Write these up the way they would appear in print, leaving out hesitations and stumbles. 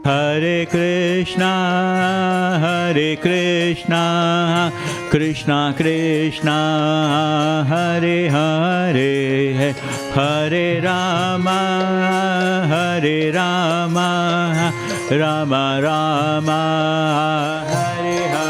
Hare Krishna, Krishna Krishna, Hare Hare, Hare Rama, Rama Rama, Hare Hare.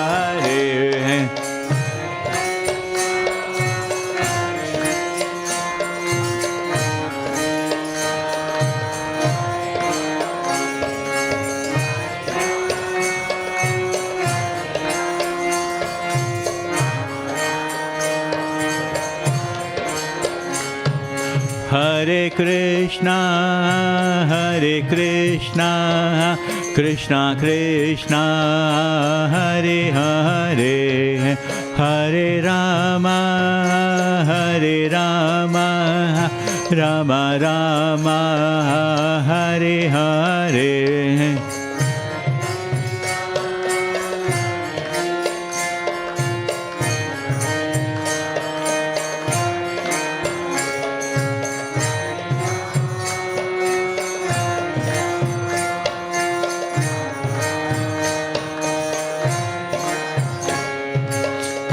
Hare Krishna, Krishna Krishna, Hare Hare, Hare Rama, Rama Rama, Hare Hare.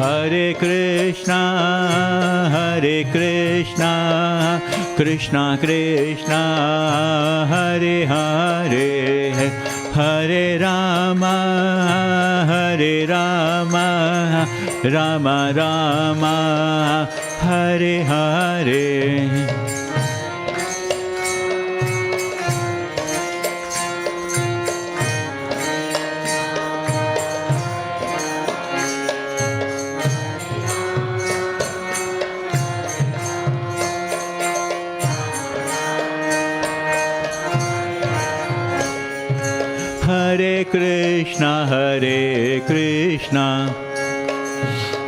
Hare Krishna, Krishna Krishna, Hare Hare, Hare Rama, Rama Rama, Hare Hare. Hare Krishna,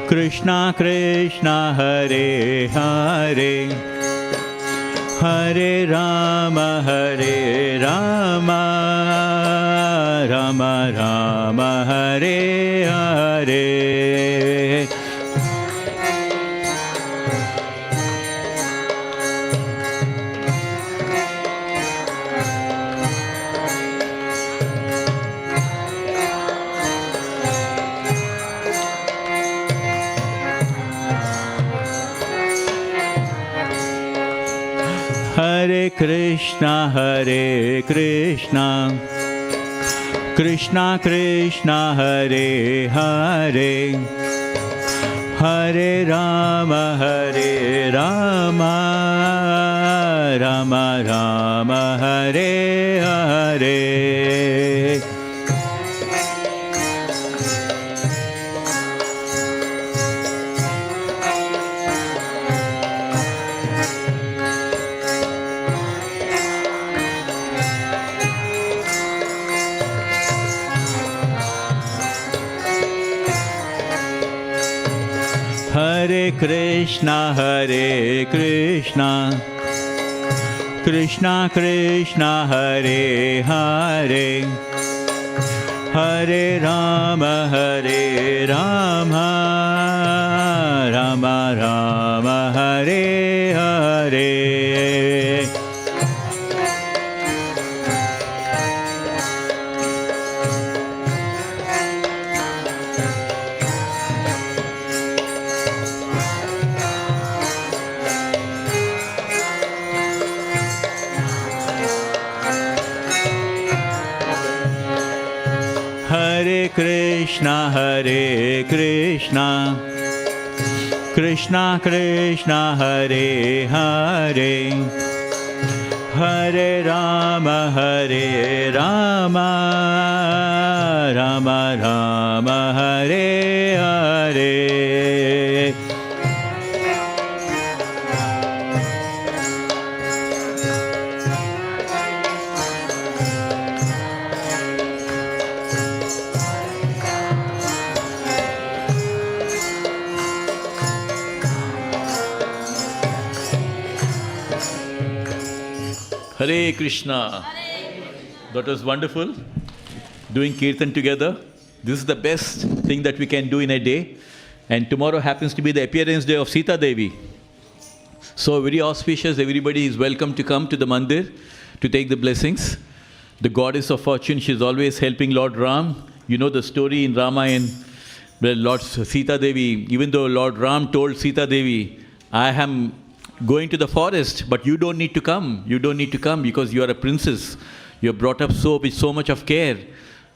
Krishna Krishna, Hare Hare, Hare Rama, Rama Rama, Hare Hare. Hare Krishna, Krishna Krishna, Hare Hare, Hare Rama, Rama Rama, Hare Hare. Hare Krishna, Krishna Krishna, Hare Hare, Hare Rama, Rama Rama, Hare Hare. Hare Krishna, Krishna Krishna, Hare Hare, Hare Rama, Rama Rama, Hare Hare. Hare Krishna. That was wonderful. Doing Kirtan together. This is the best thing that we can do in a day. And tomorrow happens to be the appearance day of Sita Devi. So very auspicious. Everybody is welcome to come to the mandir to take the blessings. the goddess of fortune. She's always helping Lord Ram. You know the story in Ramayana, where Lord Sita Devi, even though Lord Ram told Sita Devi, I am going to the forest, but you don't need to come. You don't need to come because you are a princess. You're brought up with so much of care.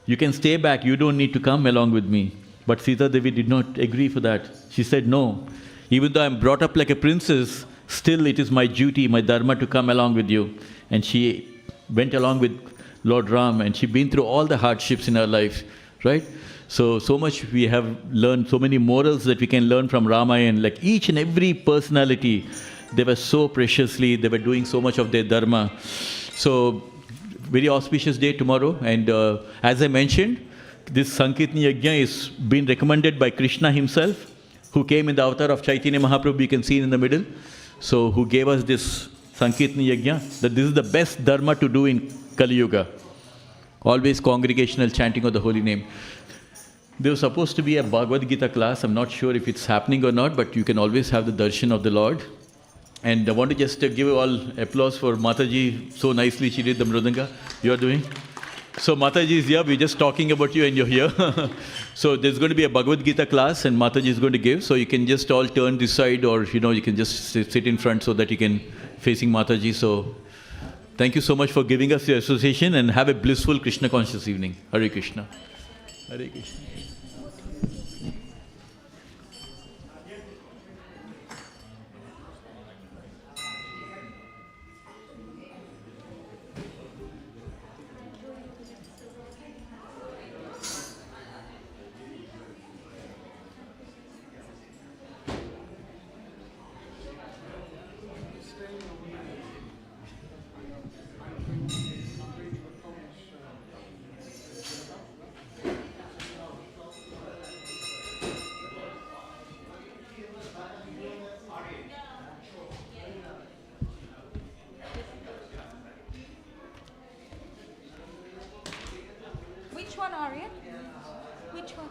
You can stay back. You don't need to come along with me. But Sita Devi did not agree for that. She said, no. Even though I'm brought up like a princess, still it is my duty, my dharma to come along with you. And she went along with Lord Ram, and she's been through all the hardships in her life, right? So much we have learned, so many morals that we can learn from Ramayana. Like each and every personality, they were so preciously, they were doing so much of their dharma. So, very auspicious day tomorrow. And as I mentioned, this Sankirtana Yajna is being recommended by Krishna himself, who came in the avatar of Chaitanya Mahaprabhu, you can see in the middle. So, who gave us this Sankirtana Yajna, that this is the best dharma to do in Kali Yuga. Always congregational chanting of the holy name. There was supposed to be a Bhagavad Gita class. I'm not sure if it's happening or not, but you can always have the darshan of the Lord. And I want to just give all applause for Mataji. So nicely she did the Mridanga you are doing. So Mataji is here. We're just talking about you and you're here. So there's going to be a Bhagavad Gita class and Mataji is going to give. So you can just all turn this side, or you can just sit in front so that you can facing Mataji. So thank you so much for giving us your association, and have a blissful Krishna conscious evening. Hare Krishna. Hare Krishna. Which one, Aryan? Which one?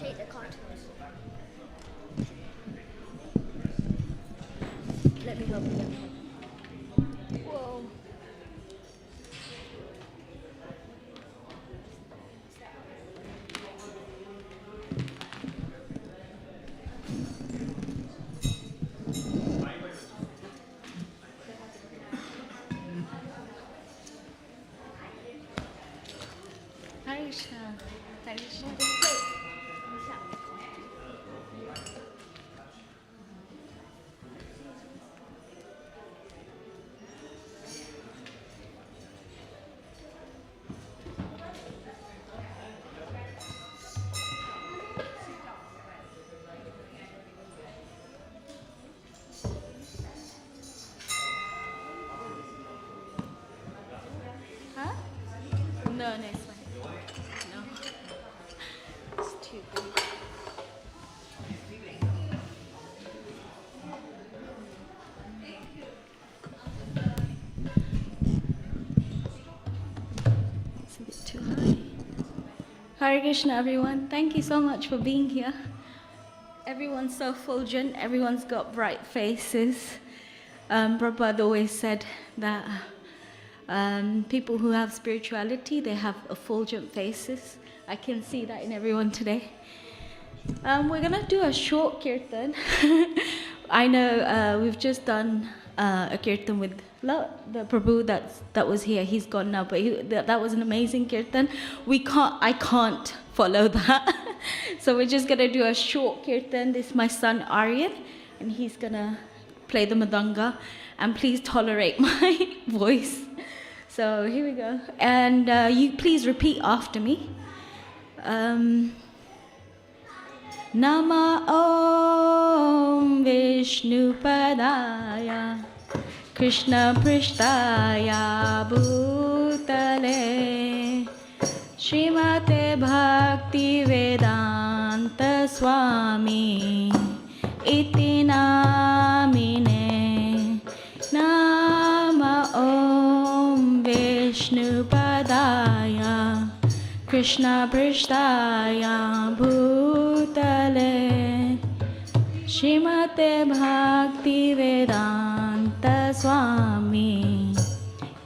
Take the cartons. Let me go. Whoa. Hare Krishna. Hare Krishna. Huh? No, next one. No. It's too big. It's a bit too high. Hare Krishna, everyone. Thank you so much for being here. Everyone's so fulgent. Everyone's got bright faces. Prabhupada always said that people who have spirituality, they have effulgent faces. I can see that in everyone today. We're going to do a short kirtan. I know we've just done a kirtan with the Prabhu that was here. He's gone now, but that was an amazing kirtan. I can't follow that. So we're just going to do a short kirtan. This is my son Aryan, and he's going to play the madanga. And please tolerate my voice. So here we go. And you please repeat after me. Nama Om Vishnu Padaya Krishna Prishtaya Bhutale Srimate Bhaktivedanta Swami Iti Namine Nama Om Vishnu Krishna Prishtaya Bhutale Srimate Bhaktivedanta Swami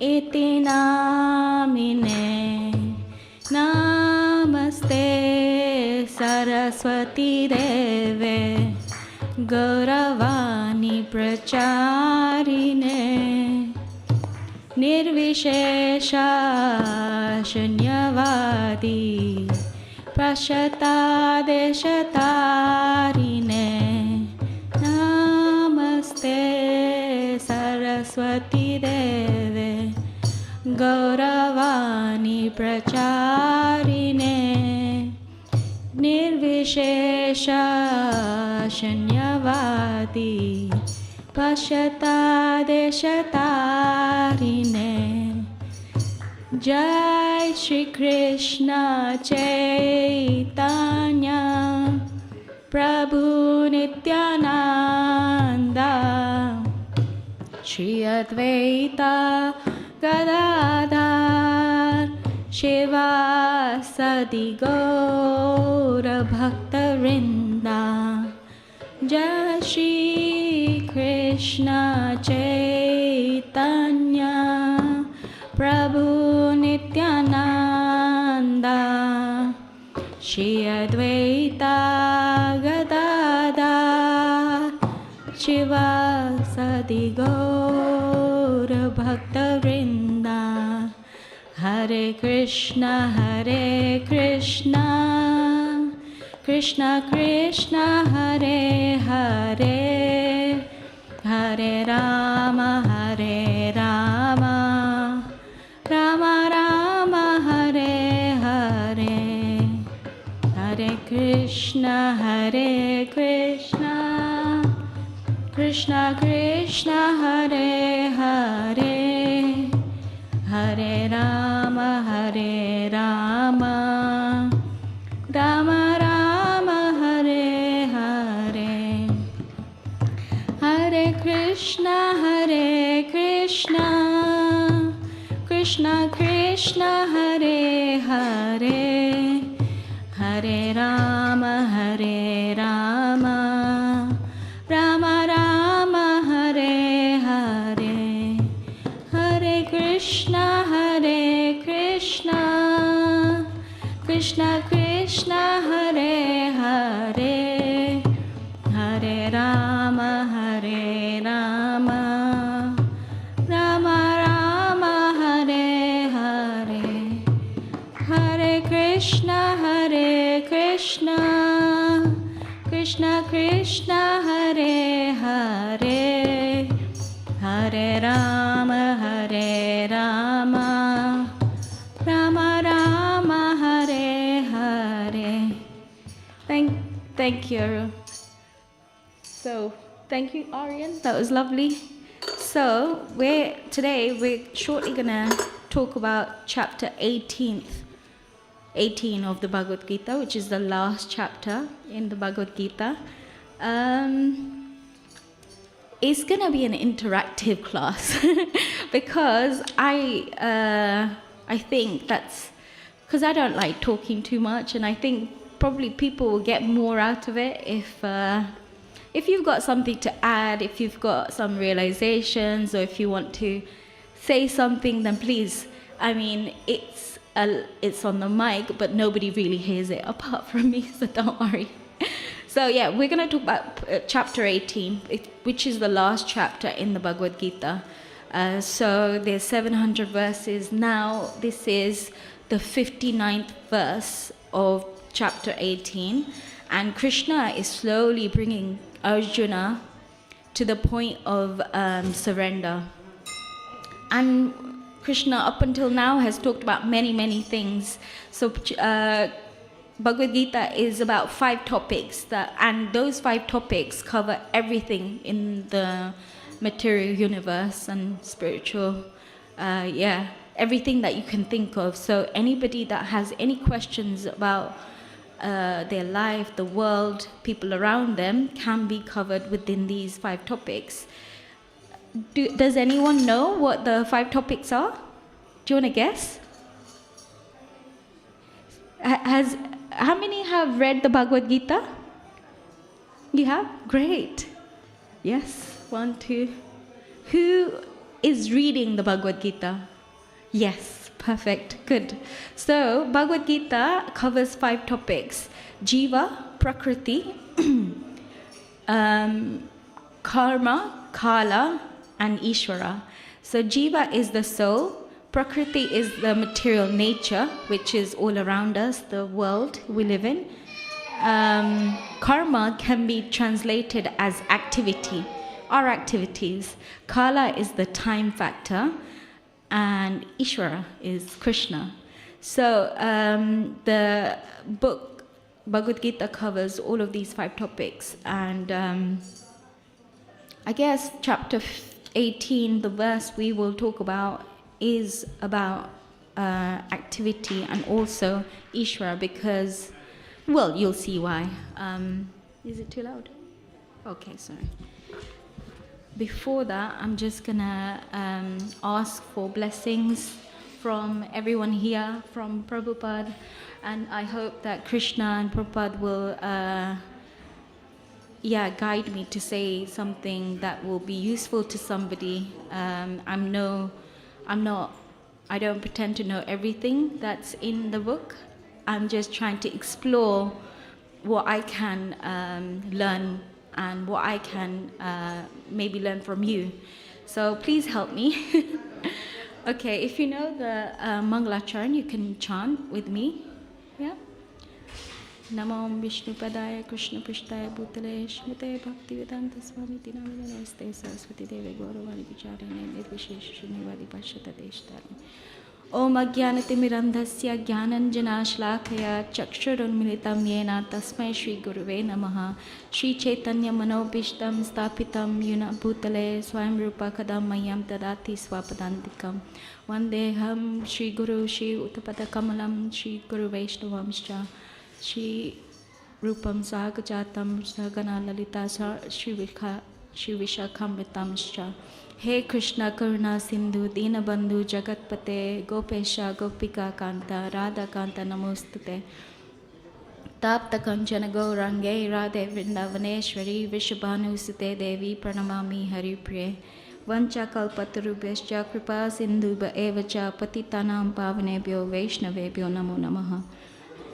Iti Namine Namaste Saraswati Deve Gauravani Pracharine Nirvishesha Shunyavadi Prashata Deshatarine Namaste Saraswati Deve Gauravani Pracharine Nirvishesha Shunyavadi Pashyata Deshatarine Jai Shri Krishna Chaitanya Prabhu Nityananda Shri Advaita Gadadhar Shivasadi Gaura Bhaktarinda Jai Shri Krishna Chaitanya Prabhu Nityananda Shri Advaita Gadadhar Shivasadi Gaura Bhaktarinda Hare Krishna Krishna Krishna Hare Hare Hare Rama Rama Rama Hare Hare Hare Krishna Krishna Krishna Hare Hare Hare Rama Rama Rama Hare Hare Hare Krishna Krishna Krishna Hare Hare Hare Rama Rama Rama Hare Hare Hare Krishna Krishna Krishna Hare Hare Hare Rama Rama Rama Hare Hare Hare Krishna Krishna Krishna Hare Hare Hare Rama Rama Rama Hare Hare. Thank you. So, thank you, Aryan. That was lovely. So, today we're shortly gonna talk about chapter 18 of the Bhagavad Gita, which is the last chapter in the Bhagavad Gita. It's gonna be an interactive class because I think that's because I don't like talking too much, and I think probably people will get more out of it if you've got something to add, if you've got some realizations, or if you want to say something, then please. I mean, it's on the mic, but nobody really hears it apart from me, so don't worry. So yeah, we're going to talk about chapter 18, which is the last chapter in the Bhagavad Gita. So there's 700 verses. Now this is the 59th verse of chapter 18. And Krishna is slowly bringing Arjuna to the point of surrender. And Krishna, up until now, has talked about many, many things. So Bhagavad Gita is about 5 topics, and those 5 topics cover everything in the material universe and spiritual, everything that you can think of. So anybody that has any questions about their life, the world, people around them, can be covered within these 5 topics. Does anyone know what the 5 topics are? Do you want to guess? How many have read the Bhagavad Gita? You have? Great. Yes, 1, 2. Who is reading the Bhagavad Gita? Yes, perfect, good. So, Bhagavad Gita covers 5 topics: Jiva, Prakriti, Karma, Kala, and Ishvara. So, Jiva is the soul, Prakriti is the material nature, which is all around us, the world we live in. Karma can be translated as activity, our activities. Kala is the time factor, and Ishvara is Krishna. So the book Bhagavad Gita covers all of these 5 topics, and I guess chapter 18, the verse we will talk about, is about activity and also Ishvara, because, well, you'll see why. Is it too loud? Okay, sorry. Before that, I'm just gonna ask for blessings from everyone here, from Prabhupada, and I hope that Krishna and Prabhupada will guide me to say something that will be useful to somebody. I don't pretend to know everything that's in the book. I'm just trying to explore what I can learn and what I can maybe learn from you. So please help me. Okay, if you know the Mangalacharan, you can chant with me. Yeah? Namo Vishnu Padaya Krishna Prishtaya Bhutale Shmute Bhaktivedanta Swami Tinamine Namaste Saraswati Deve Gauravani Vicharine Nirvishesh Shunyavadi Pashata Deshtari Om Ajnanatimirandhasya Jnananjana Shlakaya Chakshurunmilitam Yena Tasmai Shri Guruve Namaha Shri Chaitanya Manobishtam Stapitam Yuna Bhutale Swayam Rupa Kadam Mayam Tadati Swapadantikam Vandeham Shri Guru Shri Uttapada Kamalam Shri Guru Vaishnavamscha Shri Rupam Sahagajatam Sagana Lalita Shri Vishakhamritamscha He Krishna Karuna Sindhu Dinabandhu Jagatpate Gopesha Gopika Kanta Radha Kanta Namostute Tapta Kanchana Gaurange Radhe Vrindavaneshwari Vishabhanu Sute Devi Pranamami Haripriye Vancha Kalpatarubhyascha Kripa Sindhuba Evacha Patitanam Pavanebhyo Vaishnavebhyo Namo Namaha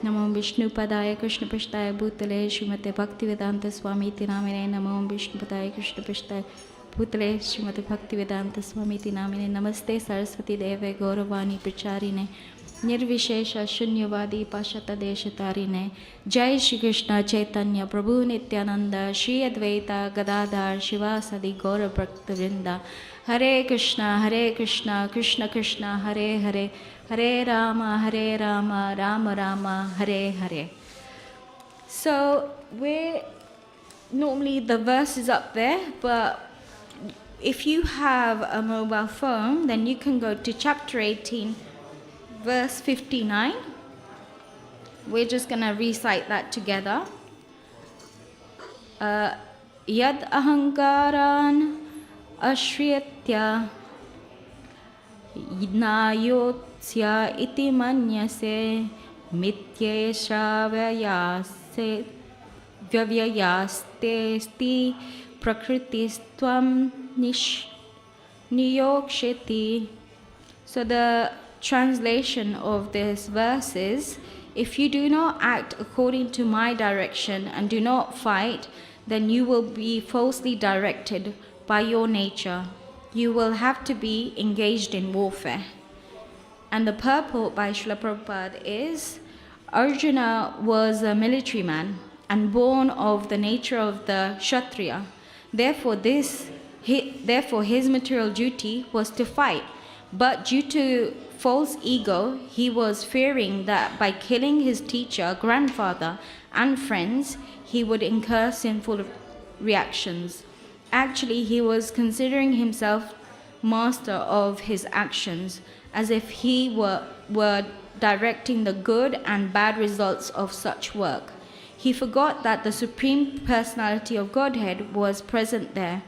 Namo Vishnu Padaya Krishna Prishtaya Bhutale Srimate Bhaktivedanta Swami Tinamine Namo Vishnu Padaya Krishna Prishtaya Bhutale Srimate Bhaktivedanta Swami Tinamine Namaste Saraswati Deve Gauravani Pracharine Nirvishesha Shunyavadi Pashata Deshatarine Jai Shri Krishna Chaitanya Prabhu Nityananda Shri Advaita Gadadhar Shivasadi Gaura Bhaktivinoda Hare Krishna Krishna Krishna Hare Hare Hare Rama Rama Rama Hare Hare. So normally the verse is up there, but if you have a mobile phone, then you can go to chapter 18, verse 59. We're just going to recite that together. Yad ahankaran ashriyatya Nayotsya iti manyase mitye shravayase vyavyayaste sti prakritistvam niyoksheti. So the translation of this verse is, if you do not act according to my direction and do not fight, then you will be falsely directed by your nature. You will have to be engaged in warfare. And the purport by Srila Prabhupada is, Arjuna was a military man and born of the nature of the Kshatriya. Therefore, his material duty was to fight. But due to false ego, he was fearing that by killing his teacher, grandfather, and friends, he would incur sinful reactions. Actually, he was considering himself master of his actions, as if he were directing the good and bad results of such work. He forgot that the Supreme Personality of Godhead was present there,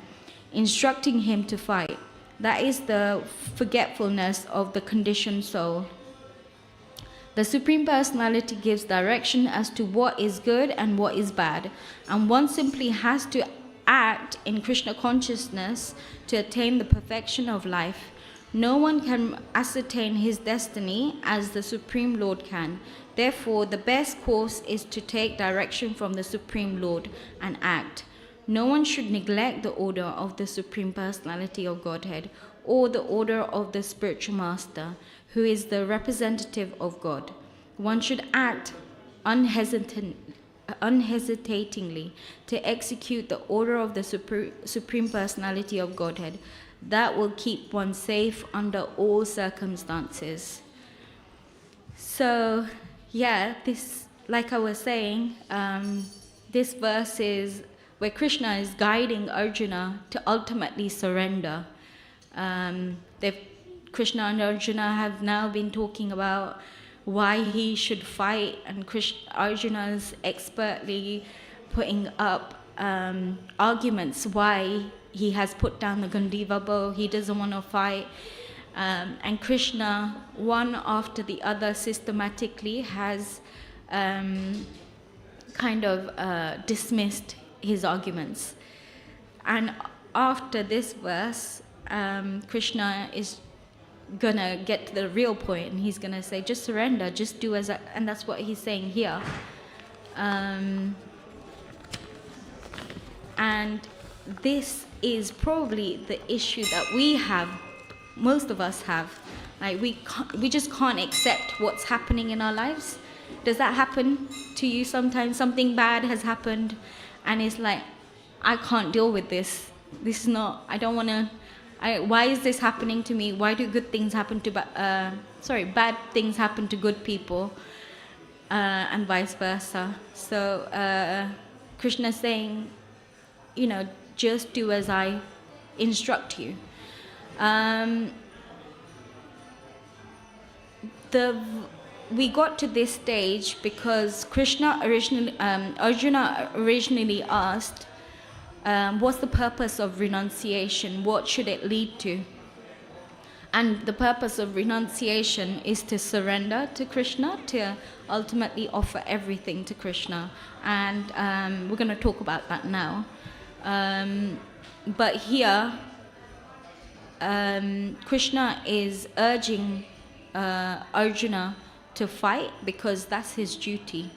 instructing him to fight. That is the forgetfulness of the conditioned soul. The Supreme Personality gives direction as to what is good and what is bad, and one simply has to act in Krishna consciousness to attain the perfection of life. No one can ascertain his destiny as the Supreme Lord can. Therefore, the best course is to take direction from the Supreme Lord and act. No one should neglect the order of the Supreme Personality of Godhead or the order of the Spiritual Master, who is the representative of God. One should act unhesitatingly to execute the order of the Supreme Personality of Godhead. That will keep one safe under all circumstances. So, this, like I was saying, this verse is where Krishna is guiding Arjuna to ultimately surrender. Krishna and Arjuna have now been talking about why he should fight, and Arjuna is expertly putting up arguments why he has put down the Gandiva bow, he doesn't want to fight. And Krishna, one after the other, systematically has dismissed his arguments. And after this verse, Krishna is gonna get to the real point, and he's gonna say, just surrender, just do as I, and that's what he's saying here. And this is probably the issue that we have, most of us have. Like we just can't accept what's happening in our lives. Does that happen to you sometimes? Something bad has happened, and it's like, I can't deal with this. This is not, I don't want to, why is this happening to me? Why do good things happen to, bad things happen to good people, and vice versa? So Krishna is saying, just do as I instruct you. We got to this stage because Arjuna originally asked, what's the purpose of renunciation? What should it lead to? And the purpose of renunciation is to surrender to Krishna, to ultimately offer everything to Krishna. And we're going to talk about that now. But here, Krishna is urging Arjuna to fight because that's his duty.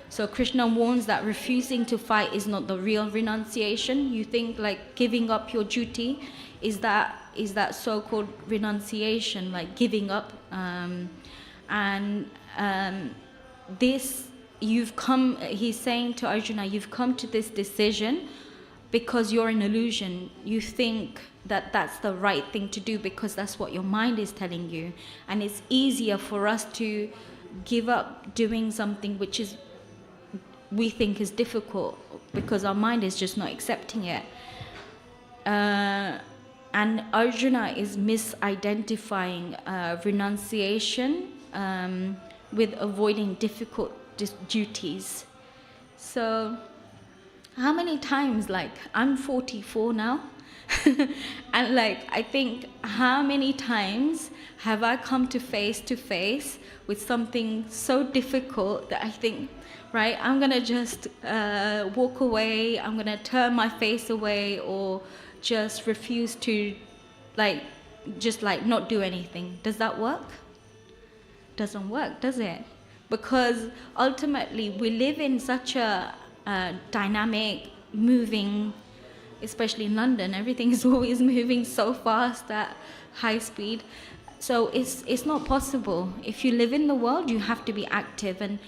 So Krishna warns that refusing to fight is not the real renunciation. You think like giving up your duty is that so-called renunciation, like giving up. He's saying to Arjuna, you've come to this decision because you're an illusion. You think that that's the right thing to do because that's what your mind is telling you. And it's easier for us to give up doing something which is we think is difficult because our mind is just not accepting it. And Arjuna is misidentifying renunciation with avoiding difficult duties. So how many times, I'm 44 now, and I think how many times have I come to face with something so difficult that I think, right, I'm gonna just walk away, I'm gonna turn my face away, or just refuse to not do anything. Does that work? Doesn't work, does it? Because ultimately we live in such a dynamic, moving, especially in London, everything is always moving so fast at high speed. So it's not possible. If you live in the world, you have to be active, and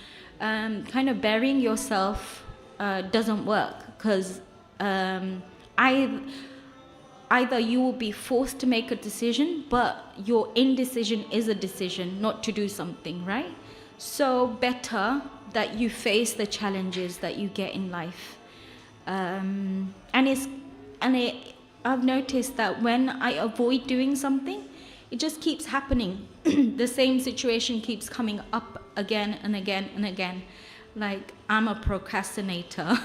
kind of burying yourself doesn't work, because either you will be forced to make a decision, but your indecision is a decision not to do something, right? So better that you face the challenges that you get in life. I've noticed that when I avoid doing something, it just keeps happening. The same situation keeps coming up again and again and again. Like, I'm a procrastinator.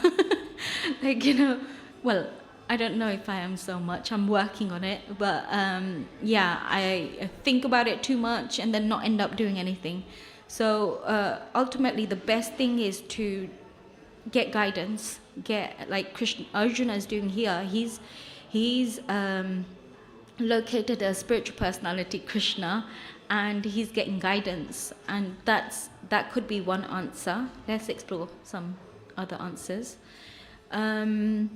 Well, I don't know if I am so much. I'm working on it. But I think about it too much and then not end up doing anything. So ultimately, the best thing is to get guidance. Get like Arjuna is doing here. He's located a spiritual personality, Krishna, and he's getting guidance. And that could be one answer. Let's explore some other answers. And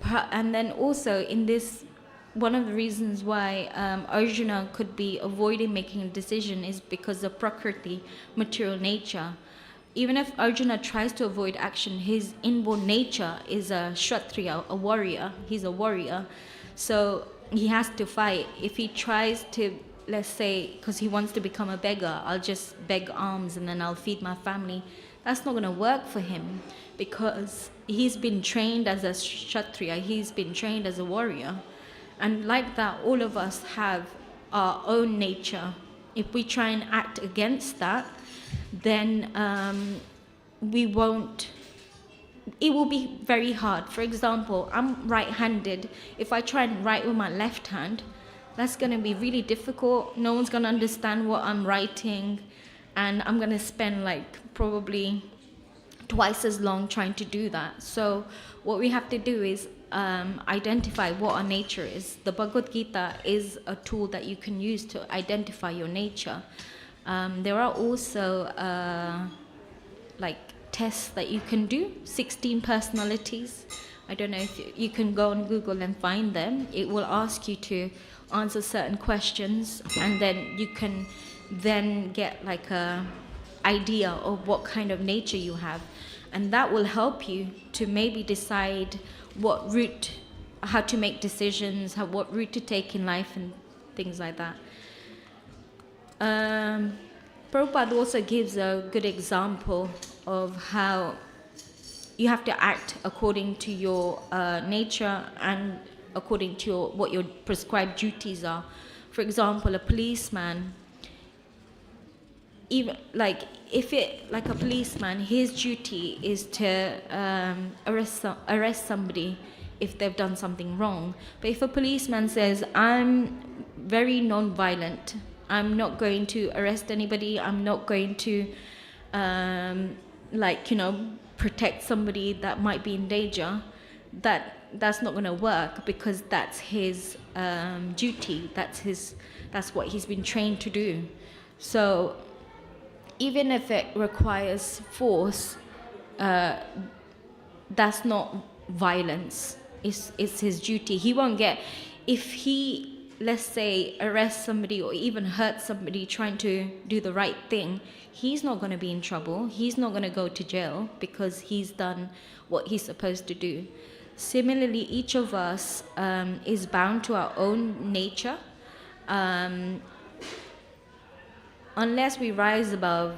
then also in this, one of the reasons why Arjuna could be avoiding making a decision is because of Prakriti, material nature. Even if Arjuna tries to avoid action, his inborn nature is a Kshatriya, a warrior. He's a warrior. So he has to fight. If he tries to, let's say, because he wants to become a beggar, I'll just beg alms and then I'll feed my family. That's not going to work for him because he's been trained as a Kshatriya. He's been trained as a warrior. And like that, all of us have our own nature. If we try and act against that, then we won't, it will be very hard. For example, I'm right-handed. If I try and write with my left hand, that's going to be really difficult. No one's going to understand what I'm writing, and I'm going to spend like probably twice as long trying to do that. So what we have to do is identify what our nature is. The Bhagavad Gita is a tool that you can use to identify your nature. There are also like tests that you can do, 16 personalities. I don't know if you can go on Google and find them. It will ask you to answer certain questions, and then you can then get like a idea of what kind of nature you have, and that will help you to maybe decide what route, how to make decisions, what route to take in life and things like that. Prabhupada also gives a good example of how you have to act according to your nature and according to what your prescribed duties are. For example, a policeman, even like a policeman, his duty is to arrest somebody if they've done something wrong. But if a policeman says, I'm very non-violent, I'm not going to arrest anybody, I'm not going to protect somebody that might be in danger, that's not going to work, because that's his duty, that's what he's been trained to do. So even if it requires force, that's not violence, it's his duty. He won't get, if he, let's say, arrests somebody or even hurts somebody trying to do the right thing, he's not going to be in trouble, he's not going to go to jail because he's done what he's supposed to do. Similarly, each of us is bound to our own nature, unless we rise above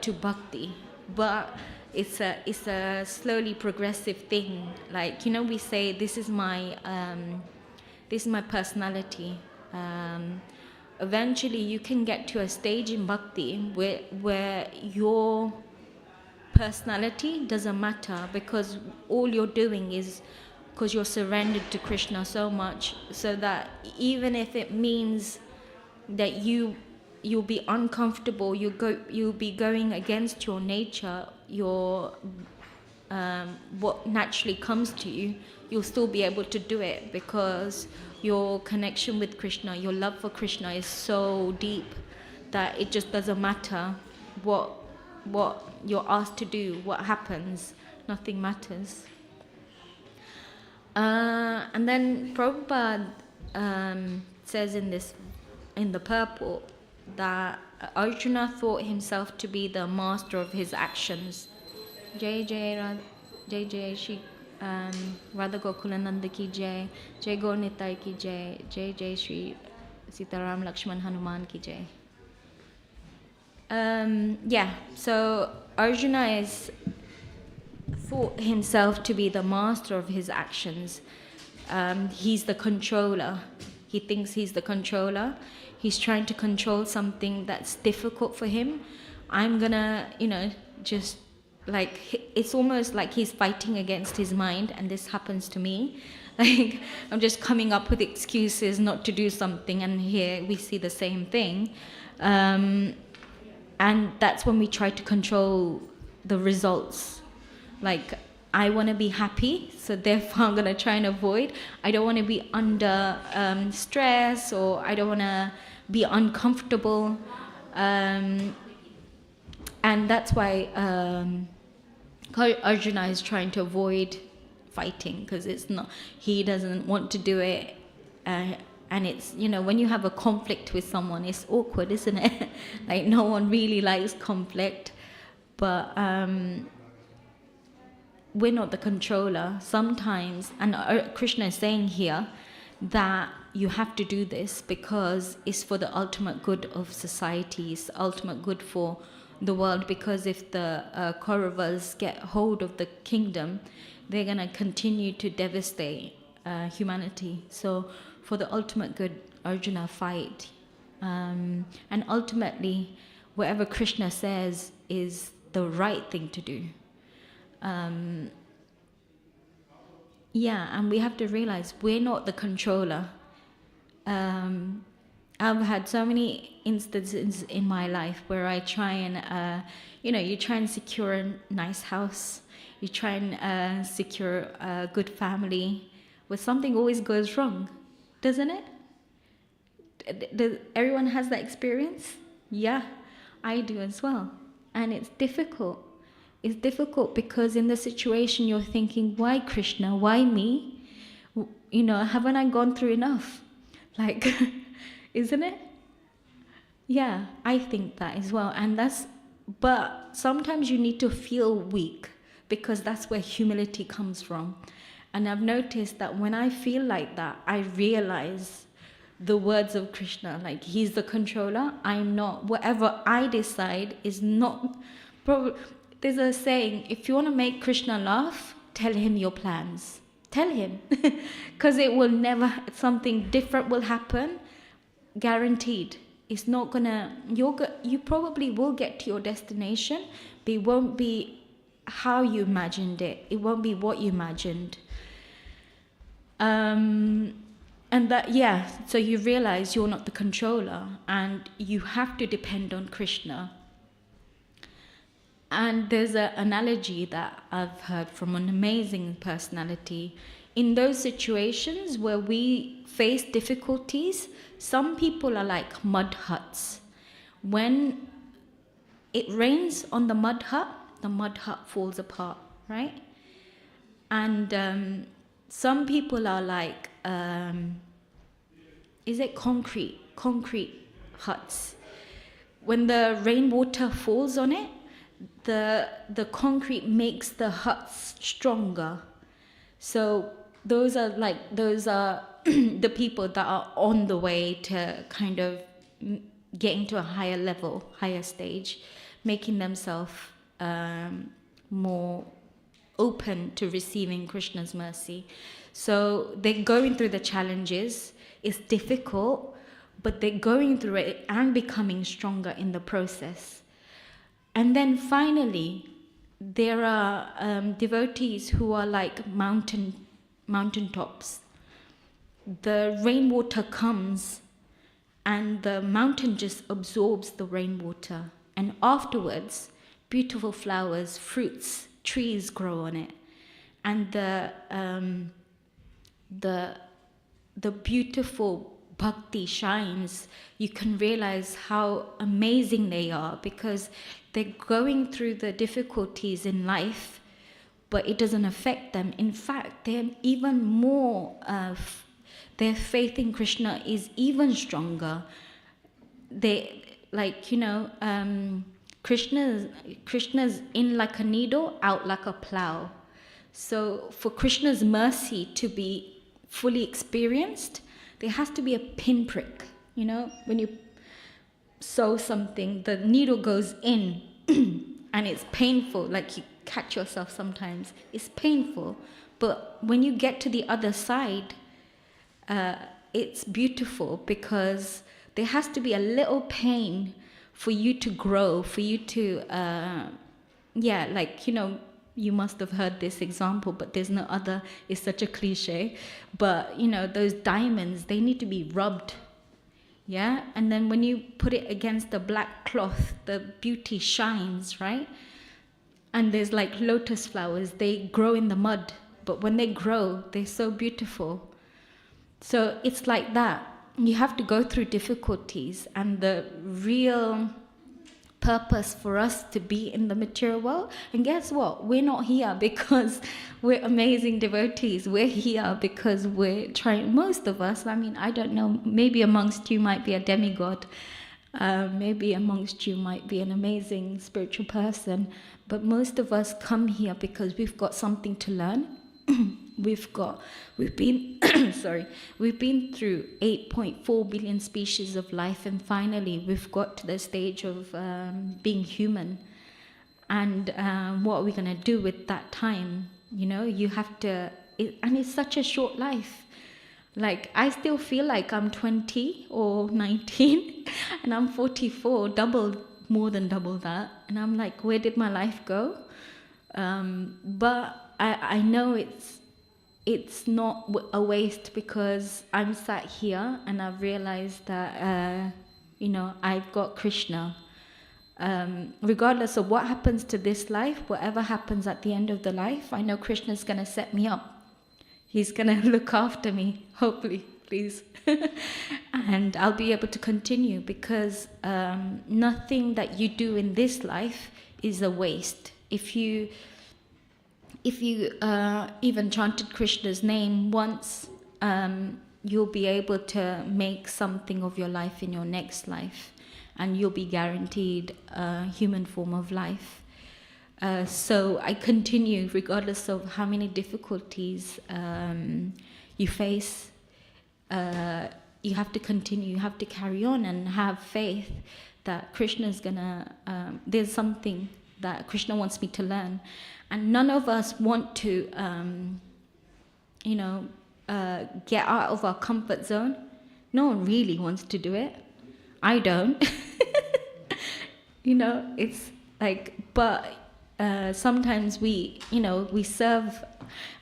to bhakti. But it's a slowly progressive thing. Like, we say, this is my personality. Eventually, you can get to a stage in bhakti where your personality doesn't matter, because all you're doing is because you're surrendered to Krishna so much, so that even if it means that you'll be uncomfortable, you'll be going against your nature, your what naturally comes to you, you'll still be able to do it, because your connection with Krishna, your love for Krishna is so deep that it just doesn't matter what you're asked to do, what happens, nothing matters. And then Prabhupada says in the purport that Arjuna thought himself to be the master of his actions. Jai Jai Jai Jai Shri Radha Gokulananda ki Jai, Jai Gaur Nitai ki Jai, Jai Jai Shri Sitaram Lakshman Hanuman ki Jai. So Arjuna thought himself to be the master of his actions. He's the controller. He thinks he's the controller. He's trying to control something that's difficult for him. I'm gonna, just like, it's almost like he's fighting against his mind, and this happens to me. Like, I'm just coming up with excuses not to do something, and here we see the same thing. And that's when we try to control the results. Like, I want to be happy, so therefore I'm going to try and avoid. I don't want to be under stress, or I don't want to be uncomfortable. And that's why Arjuna is trying to avoid fighting, because he doesn't want to do it. And it's, when you have a conflict with someone, it's awkward, isn't it? Like, no one really likes conflict. But we're not the controller sometimes. And Krishna is saying here that you have to do this because it's for the ultimate good of society, it's the ultimate good for the world. Because if the Kauravas get hold of the kingdom, they're going to continue to devastate humanity. So for the ultimate good, Arjuna fight. And ultimately, whatever Krishna says is the right thing to do. And we have to realize we're not the controller. I've had so many instances in my life where I try and, you try and secure a nice house, you try and secure a good family, but something always goes wrong, doesn't it? Does everyone has that experience? Yeah, I do as well. And it's difficult. It's difficult because in the situation you're thinking, why Krishna? Why me? Haven't I gone through enough? Like, isn't it? Yeah, I think that as well. But sometimes you need to feel weak, because that's where humility comes from. And I've noticed that when I feel like that, I realize the words of Krishna, like, he's the controller, I'm not. Whatever I decide is not... There's a saying, if you want to make Krishna laugh, tell him your plans. Tell him. Because it will never... Something different will happen, guaranteed. It's not going to... You probably will get to your destination, but it won't be how you imagined it. It won't be what you imagined. So you realize you're not the controller, and you have to depend on Krishna. And there's an analogy that I've heard from an amazing personality. In those situations where we face difficulties, some people are like mud huts. When it rains on the mud hut falls apart, right? And some people are like, concrete huts. When the rainwater falls on it, the concrete makes the huts stronger. So those are the people that are on the way to kind of getting to a higher level, higher stage, making themselves more open to receiving Krishna's mercy. So they're going through the challenges. It's difficult, but they're going through it and becoming stronger in the process. And then finally, there are devotees who are like mountaintops. The rainwater comes and the mountain just absorbs the rainwater. And afterwards, beautiful flowers, fruits, trees grow on it. And the beautiful bhakti shines. You can realize how amazing they are, because they're going through the difficulties in life, but it doesn't affect them. In fact, they're even more, their faith in Krishna is even stronger. They, Krishna's in like a needle, out like a plow. So for Krishna's mercy to be fully experienced, there has to be a pinprick. When you sew something, the needle goes in and it's painful, like you catch yourself sometimes. It's painful, but when you get to the other side, it's beautiful, because there has to be a little pain for you to grow, for you to, you must have heard this example, but there's no other, it's such a cliche. But, those diamonds, they need to be rubbed. yeah? And then when you put it against the black cloth, the beauty shines, right? And there's like lotus flowers, they grow in the mud, but when they grow, they're so beautiful. So it's like that. You have to go through difficulties, and the real purpose for us to be in the material world. And guess what? We're not here because we're amazing devotees. We're here because we're trying, most of us, I mean, I don't know, maybe amongst you might be a demigod. Maybe amongst you might be an amazing spiritual person. But most of us come here because we've got something to learn. We've been we've been through 8.4 billion species of life, and finally we've got to the stage of being human. And what are we going to do with that time? You know, you have to, and it's such a short life. Like, I still feel like I'm 20 or 19 and I'm 44, more than double that. And I'm like, where did my life go? But I know it's not a waste, because I'm sat here and I've realized that, I've got Krishna. Regardless of what happens to this life, whatever happens at the end of the life, I know Krishna's going to set me up. He's going to look after me, hopefully, please. And I'll be able to continue, because nothing that you do in this life is a waste. If you even chanted Krishna's name once, you'll be able to make something of your life in your next life, and you'll be guaranteed a human form of life. So I continue, regardless of how many difficulties you face. You have to continue, you have to carry on and have faith that Krishna's gonna, there's something that Krishna wants me to learn. And none of us want to, get out of our comfort zone. No one really wants to do it. I don't. It's like, but sometimes we serve.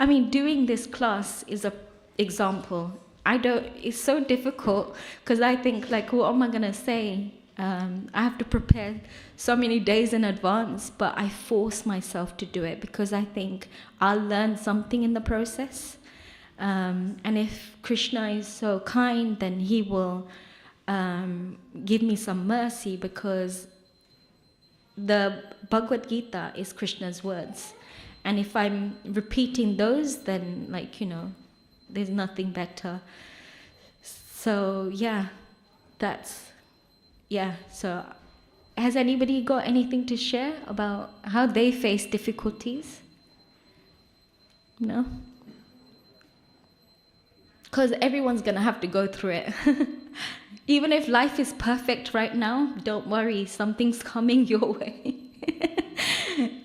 I mean, doing this class is a example. It's so difficult, because I think, like, what am I going to say? I have to prepare so many days in advance, but I force myself to do it because I think I'll learn something in the process. And if Krishna is so kind, then he will give me some mercy, because the Bhagavad Gita is Krishna's words. And if I'm repeating those, then, there's nothing better. So, so has anybody got anything to share about how they face difficulties? No? Because everyone's going to have to go through it. Even if life is perfect right now, don't worry, something's coming your way.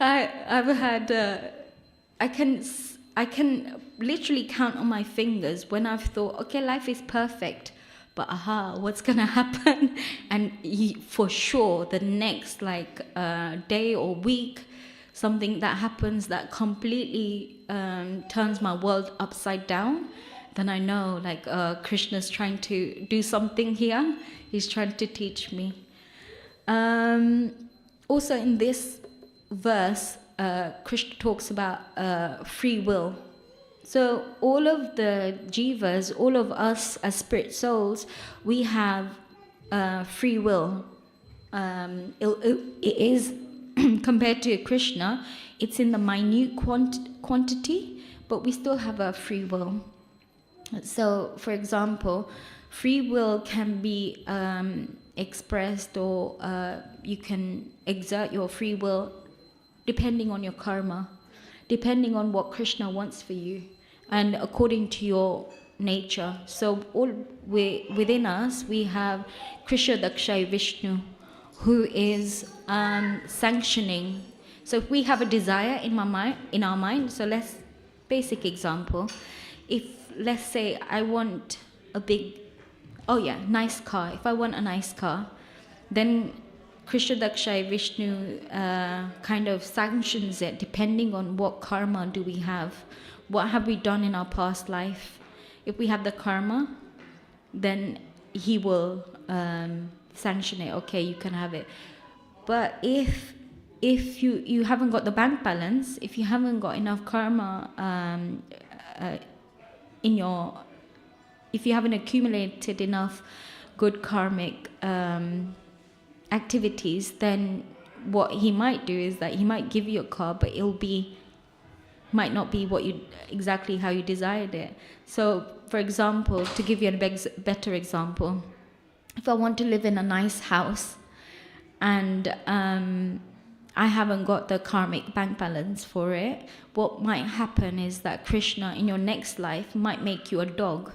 I've had, I can literally count on my fingers when I've thought, okay, life is perfect, but what's gonna happen? And for sure, the next day or week, something that happens that completely turns my world upside down, then I know Krishna's trying to do something here. He's trying to teach me. Also in this verse, Krishna talks about free will. So all of the jivas, all of us as spirit souls, we have free will. It is, compared to Krishna, it's in the minute quantity, but we still have a free will. So, for example, free will can be expressed, or you can exert your free will depending on your karma, depending on what Krishna wants for you, and according to your nature. So within us, we have Krishna Dakshay Vishnu, who is sanctioning. So if we have a desire in our mind, so basic example, if let's say I want nice car. If I want a nice car, then Krishna Dakshay Vishnu kind of sanctions it depending on what karma do we have. What have we done in our past life? If we have the karma, then he will sanction it. Okay, you can have it. But if you haven't got the bank balance, if you haven't got enough karma in your, if you haven't accumulated enough good karmic activities, then what he might do is that he might give you a car, but might not be what you exactly how you desired it. So, for example, to give you a better example, if I want to live in a nice house and I haven't got the karmic bank balance for it, what might happen is that Krishna in your next life might make you a dog,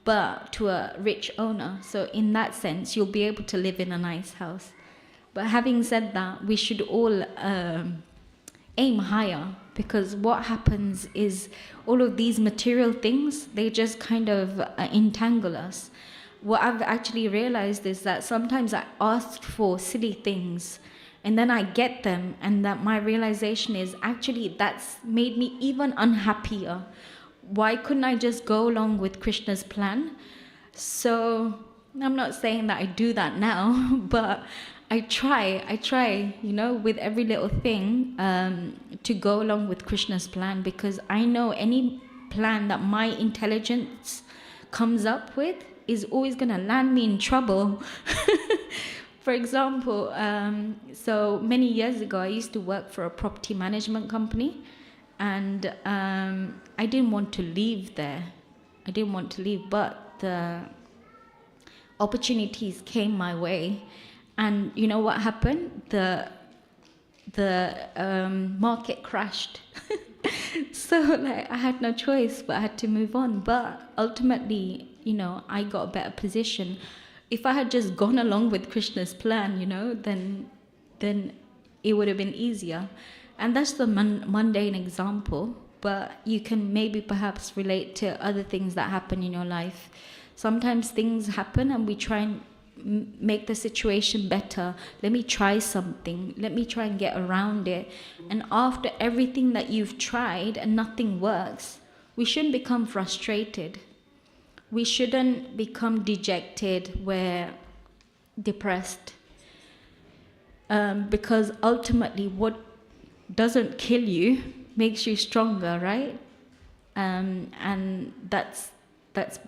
but to a rich owner. So in that sense, you'll be able to live in a nice house. But having said that, we should all aim higher, because what happens is all of these material things, they just kind of entangle us. What I've actually realized is that sometimes I ask for silly things and then I get them, and that my realization is actually that's made me even unhappier. Why couldn't I just go along with Krishna's plan? So I'm not saying that I do that now, but I try, with every little thing to go along with Krishna's plan, because I know any plan that my intelligence comes up with is always going to land me in trouble. For example, so many years ago, I used to work for a property management company, and I didn't want to leave there. But the opportunities came my way. And you know what happened? The market crashed. So I had no choice, but I had to move on. But ultimately, I got a better position. If I had just gone along with Krishna's plan, then it would have been easier. And that's the mundane example. But you can maybe perhaps relate to other things that happen in your life. Sometimes things happen and we try and make the situation better. Let me try something. Let me try and get around it. And after everything that you've tried and nothing works, we shouldn't become frustrated. We shouldn't become dejected, we're depressed. Because ultimately what doesn't kill you makes you stronger, right? And that's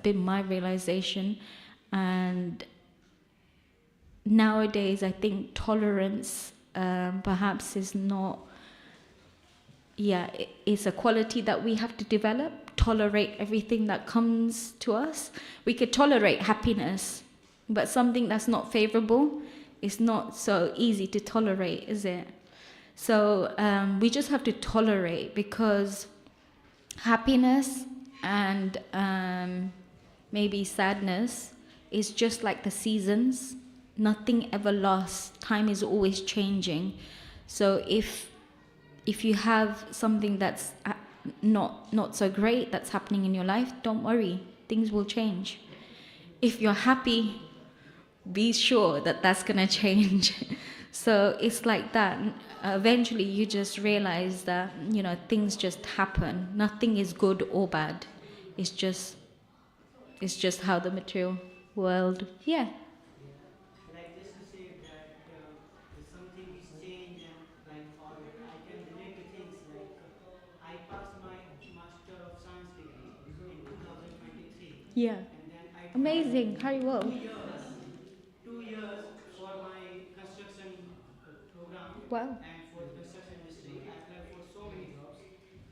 been my realization. And nowadays, I think tolerance perhaps is not, it's a quality that we have to develop, tolerate everything that comes to us. We could tolerate happiness, but something that's not favorable is not so easy to tolerate, is it? So we just have to tolerate, because happiness and maybe sadness is just like the seasons. Nothing ever lasts. Time is always changing. So if you have something that's not so great that's happening in your life, don't worry. Things will change. If you're happy, be sure that that's going to change. So it's like that. Eventually, you just realize that, things just happen. Nothing is good or bad. It's just how the material world, Like just to say that something is changed, and like, or I can relate to things like I passed my Master of Science degree in 2023, Yeah. and then I Amazing. took Very well. 2 years for my construction program, Wow. and for the construction industry. I applied for so many jobs,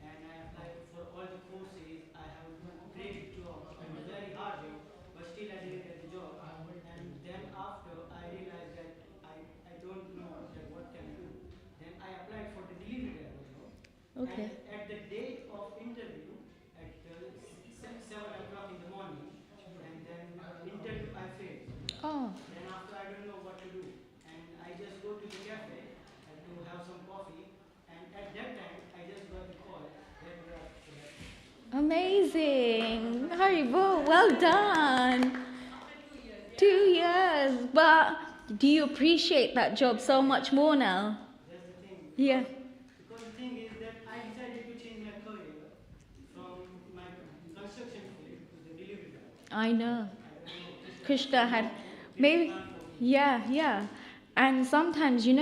and I applied for all the courses. I have great job and very hard job, but still I didn't get the job. And then after I realized that I don't know that what can I do. Then I applied for the delivery driver job. Okay. And at the day of interview, at 7 o'clock in the morning, and then interview I failed. Oh. Then after I don't know what to do, and I just go to the cafe to have some coffee, and at that time I just got the call that you are selected. Amazing. Haribo, well done. 2 years. But do you appreciate that job so much more now? That's the thing. Yeah. Because the thing is that I decided to change my career from my construction field to the delivery driver. I know. I don't know, just Krishna had maybe, yeah. And sometimes, you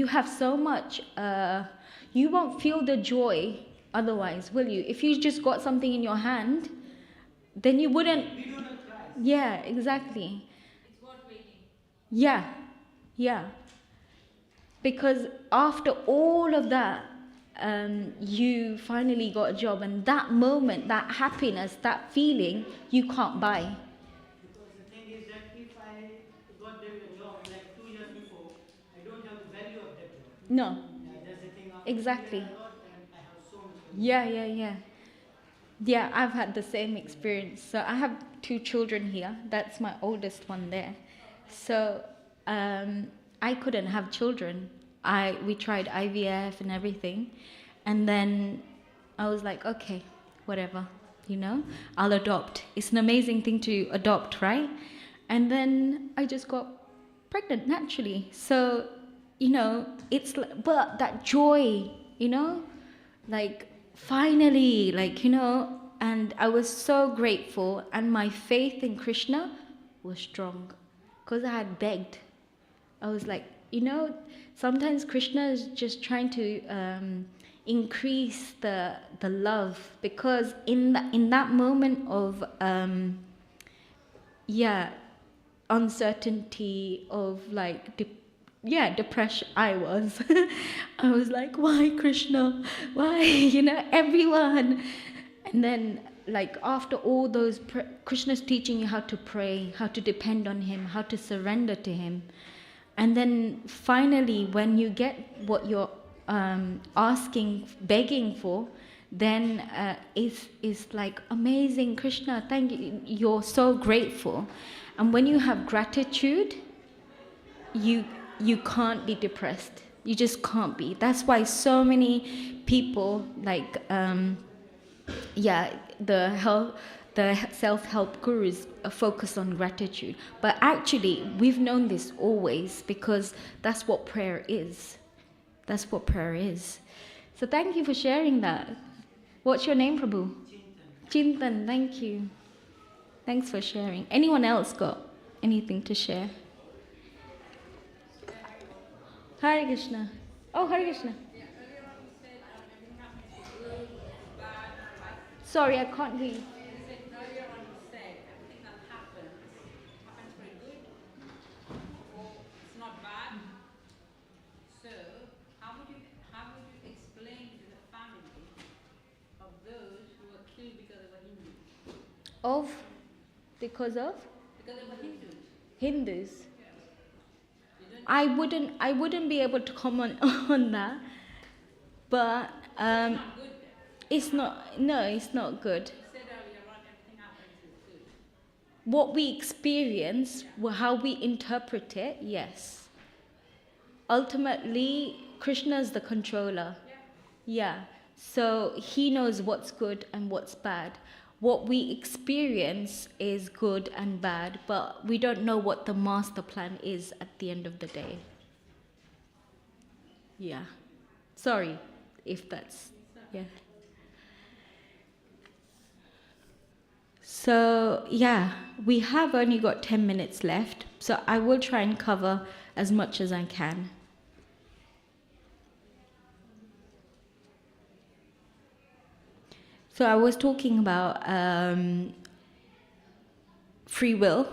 have so much, you won't feel the joy otherwise, will you? If you just got something in your hand, then you wouldn't. Yeah, exactly. Yeah, yeah. Because after all of that, you finally got a job, and that moment, that happiness, that feeling, you can't buy. Because the thing is that if I got the job like 2 years before, I don't have the value of that job. No, That's the thing. After exactly. 2 years I got and I have so much value. Yeah. Yeah, I've had the same experience. So I have 2 children here. That's my oldest one there. So I couldn't have children. We tried IVF and everything, and then I was like, okay, whatever, I'll adopt. It's an amazing thing to adopt, right? And then I just got pregnant naturally. So it's like, but that joy, like finally, and I was so grateful, and my faith in Krishna was strong because I had begged. I was like, sometimes Krishna is just trying to increase the love, because in that moment of uncertainty, of depression, I was like, why Krishna, why, everyone. And then after all those Krishna's teaching you how to pray, how to depend on him, how to surrender to him. And then finally, when you get what you're begging for, then it's like, amazing, Krishna, thank you. You're so grateful. And when you have gratitude, you can't be depressed. You just can't be. That's why so many people the self-help gurus focus on gratitude. But actually, we've known this always, because that's what prayer is. That's what prayer is. So thank you for sharing that. What's your name, Prabhu? Chintan, thank you. Thanks for sharing. Anyone else got anything to share? Hare Krishna. Oh, Hare Krishna. Sorry, I can't hear you. Because of Hindus. I wouldn't be able to comment on that, but it's not. No, it's not good. What we experience, how we interpret it, yes. Ultimately, Krishna is the controller. Yeah. So he knows what's good and what's bad. What we experience is good and bad, but we don't know what the master plan is at the end of the day. Yeah. Sorry if that's, yeah. So, yeah, we have only got 10 minutes left, so I will try and cover as much as I can. So I was talking about free will.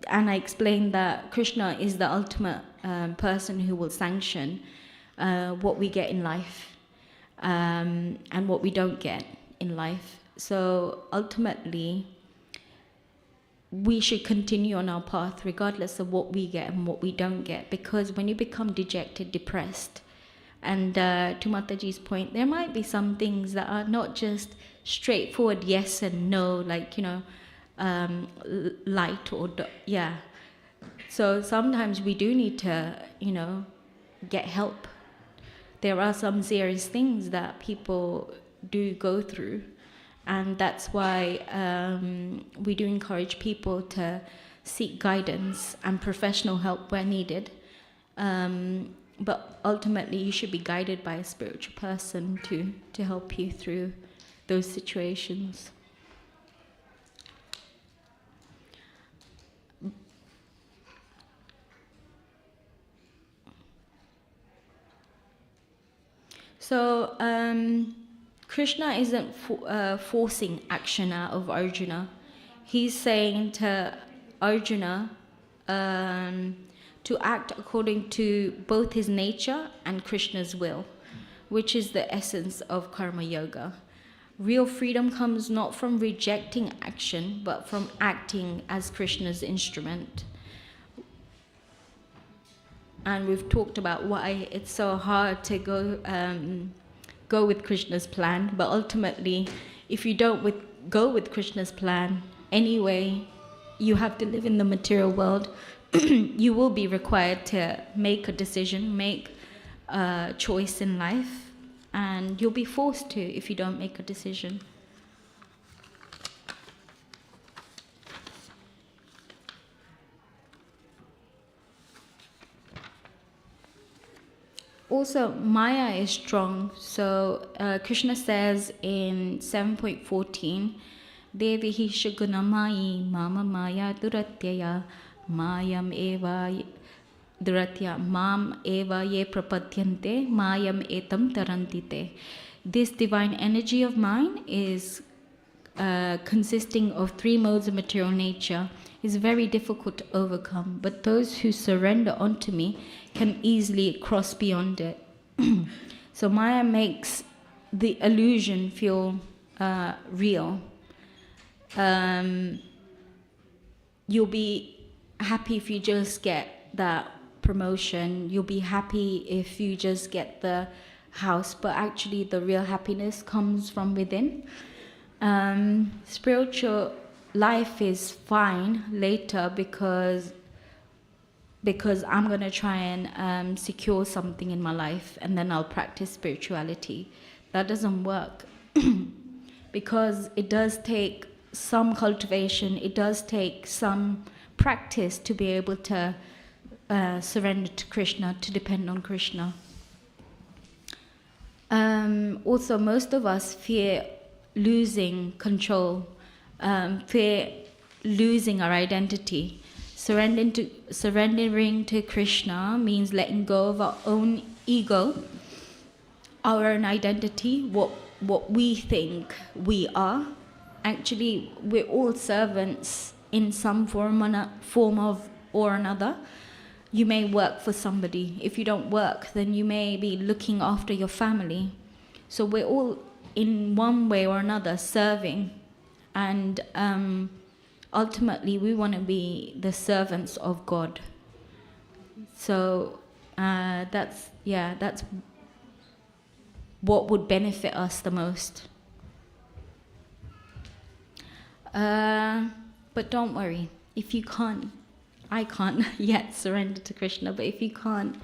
And I explained that Krishna is the ultimate person who will sanction what we get in life and what we don't get in life. So ultimately, we should continue on our path regardless of what we get and what we don't get, because when you become dejected, depressed, and to Mataji's point, there might be some things that are not just straightforward yes and no, light or yeah. So sometimes we do need to, get help. There are some serious things that people do go through, and that's why we do encourage people to seek guidance and professional help where needed. But ultimately, you should be guided by a spiritual person to help you through those situations. So, Krishna isn't forcing action out of Arjuna. He's saying to Arjuna to act according to both his nature and Krishna's will, which is the essence of karma yoga. Real freedom comes not from rejecting action, but from acting as Krishna's instrument. And we've talked about why it's so hard to go with Krishna's plan, but ultimately, if you don't go with Krishna's plan anyway, you have to live in the material world. You will be required to make a decision, make a choice in life, and you'll be forced to if you don't make a decision. Also, Maya is strong. So Krishna says in 7.14, Devi hi shagunamayi mama maya duratyaya mayam eva duratya mam eva ye prapadyante mayam etam tarantite. This divine energy of mine is consisting of three modes of material nature, is very difficult to overcome, but those who surrender unto me can easily cross beyond it. So Maya makes the illusion feel real. You'll be happy if you just get that promotion. You'll be happy if you just get the house, but actually the real happiness comes from within. Spiritual life is fine later because I'm going to try and secure something in my life, and then I'll practice spirituality. That doesn't work because it does take some cultivation, it does take some practice to be able to surrender to Krishna, to depend on Krishna. Also, most of us fear losing control, fear losing our identity. Surrendering to Krishna means letting go of our own ego, our own identity, what we think we are. Actually, we're all servants in some form or another. You may work for somebody. If you don't work, then you may be looking after your family. So we're all in one way or another serving, and ultimately we want to be the servants of God. So that's what would benefit us the most. But don't worry, if you can't, I can't yet surrender to Krishna, but if you can't,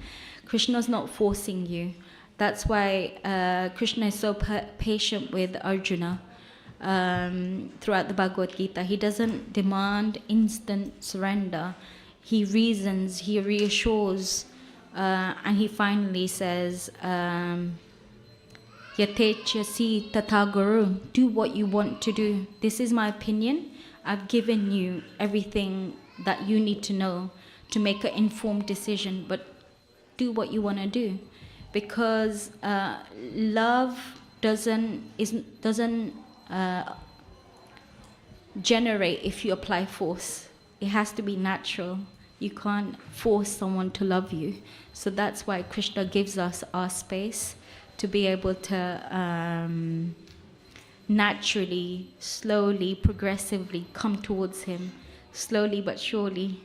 Krishna's not forcing you. That's why Krishna is so patient with Arjuna throughout the Bhagavad Gita. He doesn't demand instant surrender. He reasons, he reassures, and he finally says, Yatechasi tata guru, do what you want to do. This is my opinion. I've given you everything that you need to know to make an informed decision, but do what you want to do. Because love doesn't generate if you apply force. It has to be natural. You can't force someone to love you. So that's why Krishna gives us our space to be able to naturally, slowly, progressively come towards him, slowly but surely.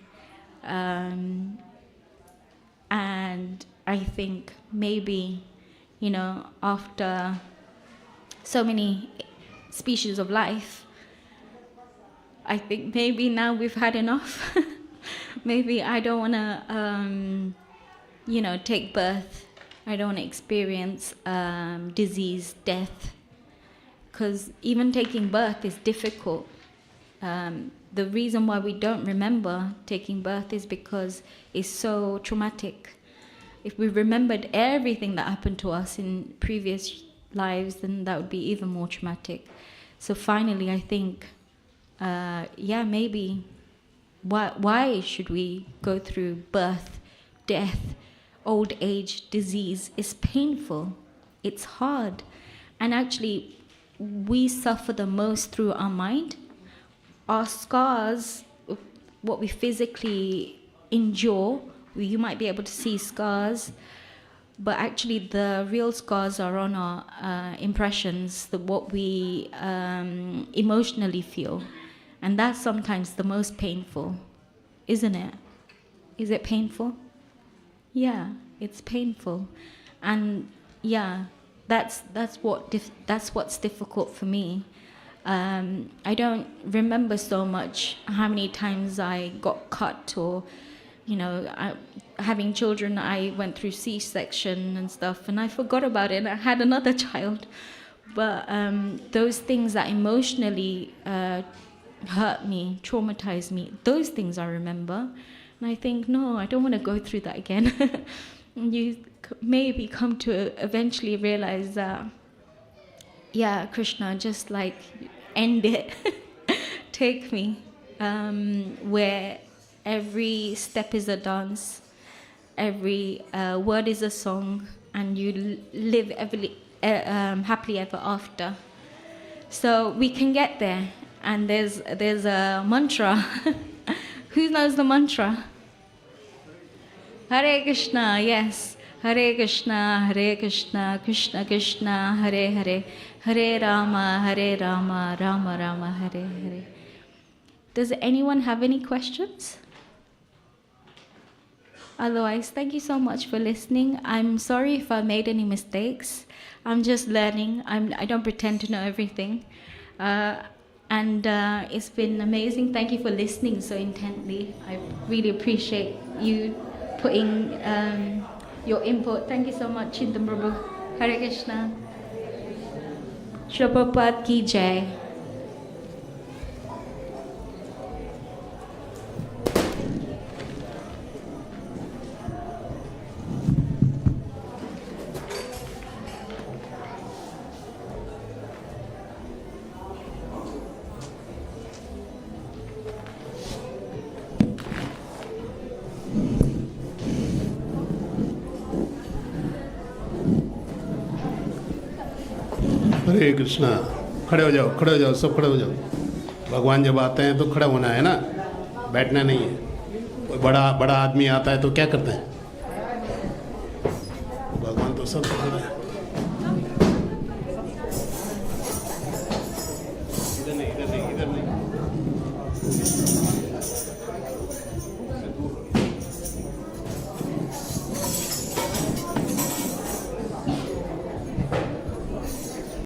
And I think maybe, after so many species of life, I think maybe now we've had enough. Maybe I don't want to, take birth. I don't want to experience disease, death. Because even taking birth is difficult. The reason why we don't remember taking birth is because it's so traumatic. If we remembered everything that happened to us in previous lives, then that would be even more traumatic. So finally, I think, maybe, why should we go through birth, death, old age, disease? It's painful. it's hard. And actually, we suffer the most through our mind. Our scars, what we physically endure, you might be able to see scars, but actually the real scars are on our impressions, what we emotionally feel. And that's sometimes the most painful, isn't it? Is it painful? Yeah, it's painful. And yeah, that's what's difficult for me. I don't remember so much how many times I got cut, or, having children. I went through C-section and stuff, and I forgot about it, and I had another child. But those things that emotionally hurt me, traumatized me, those things I remember. And I think, no, I don't want to go through that again. You maybe come to eventually realize that, yeah, Krishna, just like end it. Take me. Where every step is a dance, every word is a song, and you live happily ever after. So we can get there. And there's a mantra. Who knows the mantra? Hare Krishna, yes. Hare Krishna, Krishna Krishna, Hare Hare, Hare Rama, Rama Rama, Hare Hare. Does anyone have any questions? Otherwise, thank you so much for listening. I'm sorry if I made any mistakes. I'm just learning. I don't pretend to know everything. And it's been amazing. Thank you for listening so intently. I really appreciate you putting your input. Thank you so much, Chintan Prabhu. Hare Krishna. Shri Prabhupada ki jai. हरे कृष्णा। खड़े हो जाओ, सब खड़े हो जाओ। भगवान जब आते हैं तो खड़ा होना है ना, बैठना नहीं है। कोई बड़ा आदमी आता है तो क्या करते हैं? भगवान तो सब खड़े हैं।